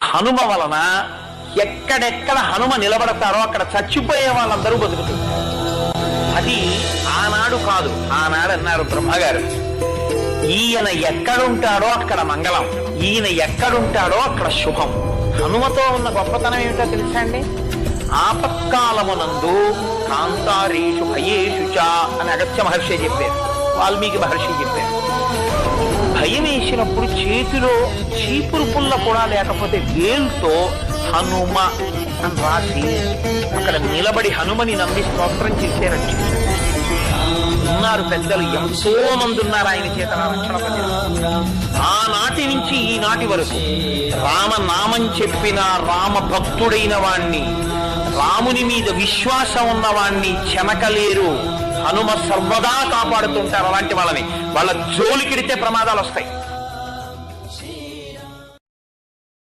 హనుమ వలన ఎక్కడెక్కడ హనుమ నిలబడతారో అక్కడ చచ్చిపోయే వాళ్ళందరూ బతుకుతారు. అది ఆనాడు కాదు, ఆనాడు అన్నారు బ్రహ్మగారు, ఈయన ఎక్కడుంటాడో అక్కడ మంగళం, ఈయన ఎక్కడుంటాడో అక్కడ శుభం. హనుమతో ఉన్న గొప్పతనం ఏమిటో తెలుసా అండి? ఆపత్కాలమునందు కాంతారీషు భయేషు చ అని అగస్త్య మహర్షి చెప్పారు, వాల్మీకి మహర్షి చెప్పారు. భయం వేసినప్పుడు చేతిలో చీపురు పుల్ల కూడా లేకపోతే వేలుతో హనుమ అని రాసి అక్కడ నిలబడి హనుమని నమ్మి స్తోత్రం చేసేరని ఉన్నారు పెద్దలు. ఎంతో మంది ఉన్నారు ఆయన చేత రక్షణ పొందిన. ఆనాటి నుంచి ఈనాటి వరకు రామనామం చెప్పిన రామ భక్తుడైన వాణ్ణి, రాముని మీద విశ్వాసం ఉన్న వాణ్ణి చెనకలేరు. హనుమ సర్వదా కాపాడుతుంటారు అలాంటి వాళ్ళని. వాళ్ళ జోలికిడితే ప్రమాదాలు వస్తాయి.